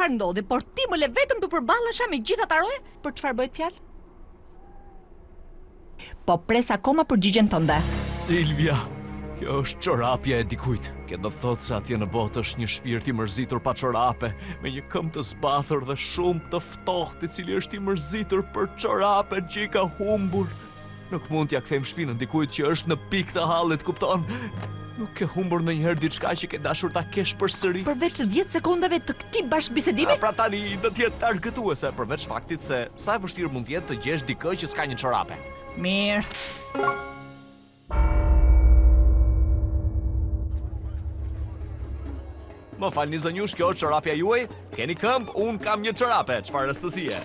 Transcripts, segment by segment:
çfarë ndodhi, por ti më le vetëm të përballasha me gjithë ata roje? Për çfarë bëhet fjalë? Po pres akoma përgjigjen tënde. Silvia, kjo është çorapja e dikujt. Kjo do thotë se atje në botë është një shpirt i mërzitur pa çorape, me një këmbë të zbathur dhe shumë të ftohtë, i cili është i mërzitur për çorapet që i ka humbur. Nuk mund t'ja kthejmë shpinën dikujt që është në pikë të hallit, kupton? Nuk ke humbur ndonjëherë diçka që ke dashur ta kesh përsëri? Përveç 10 sekondave të këtij bashkëbisedimi? Pra tani do të jetë argëtuese, përveç faktit se sa e vështirë mund të jetë të gjesh dikë që s'ka një çorape. Mirë. Më falni zonjush, kjo është çorapja juaj? Keni këmbë, unë kam një çorape, çfarë rastësie?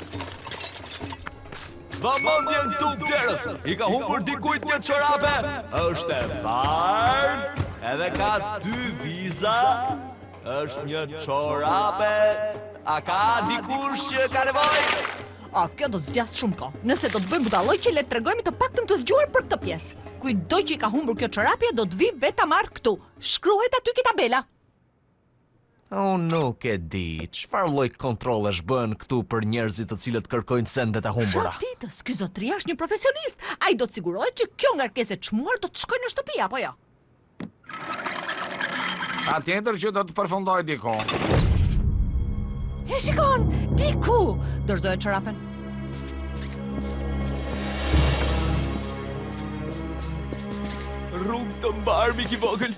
Vëmendjen këtu blerës, i ka humbur dikujt një çorape? Është e bardhë, edhe ka 2 viza, është një çorape. A ka dikush që ka nevojë? A, kjo do të zgjas shumë kohë. Nëse do të bëjmë budalloj që le të tregojmë të paktën të zgjuar për këtë pjesë. Kujdo që i ka humbur kjo çorapje do të vi vetamar këtu. Shkruhet aty ke tabela. Unë nuk e di, çfarë lloj kontrollesh bën këtu për njerëzit të cilët kërkojnë sendet e humbura? Çatitës, ky zotëria është një profesionist. Ai do të sigurohet që kjo ngarkesë e çmuar do të shkojë në shtëpi apo jo? Patjetër që do të përfundoj diku. E shikon, diku! Dorëzohet çorapen. Rrugë të mbar, Miki vogël.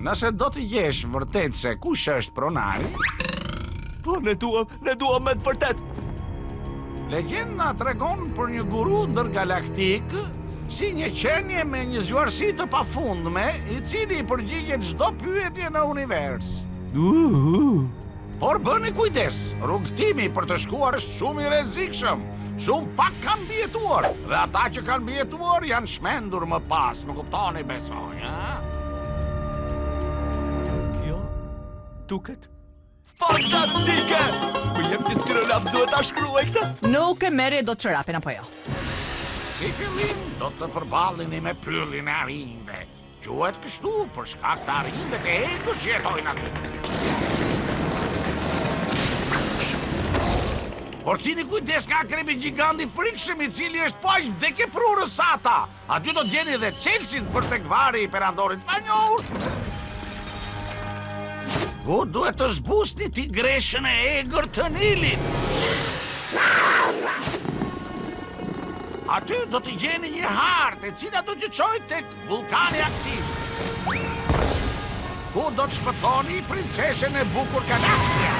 Nëse do të jesh vërtet se kush është pronari, Po, ne duam me të vërtet. legjenda tregon për një guru ndërgalaktik si një qenie me një zgjuarsi të pafundme, i cili përgjigjet çdo pyetje në univers. Por bëni kujdes, rrugtimi për të shkuar është shumë i rrezikshëm. Shumë pak kanë mbijetuar, dhe ata që kanë mbijetuar janë shmendur më pas, më kuptoni besoj, ha? Kjo duket fantastike! Më jep të stirolaps, duhet ta shkruaj këtë. Nuk e merri dot çorapen apo jo? Si fillim, do të përballeni me pyllin e arinjve. Quhet kështu për shkak të arinjve të egës që jetojnë aty. Por kini kujdes nga akrebi gjiganti frikshëm i cili është paq vdekje frurës sata. Aty do të gjeni edhe Chelsin për tek vari i perandorit panjohur. Ku duhet të zbusni tigreshën e egër të Nilit. Aty do të gjeni një hartë e cila do të çojë tek vulkani aktiv. Ku do të shpëtoni princeshën e bukur Galaxia.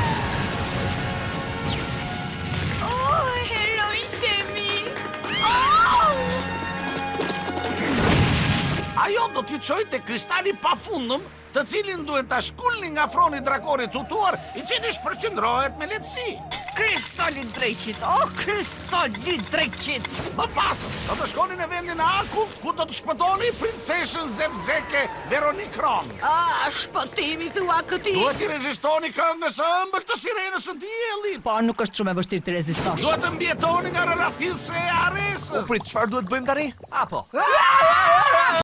Ajo do t'ju çojë te kristali pafundëm, të cilin duhet ta shkulni nga froni drakonit tutuar, i cili shpërqendrohet me lehtësi. Kristali dreqit, kristali dreqit! Më pas, do të shkoni në vendin e Akut, ku do të shpëtoni princeshën Zevzeke Veronikron. Shpëtimi thua këtij? Duhet i rezistoni këngës së ëmbël të sirenës së diellit. Po nuk është shumë e vështirë të rezistosh. Duhet të mbijetoni nga rrafithse e Aresës. Prit, çfarë duhet bëjmë tani? Apo?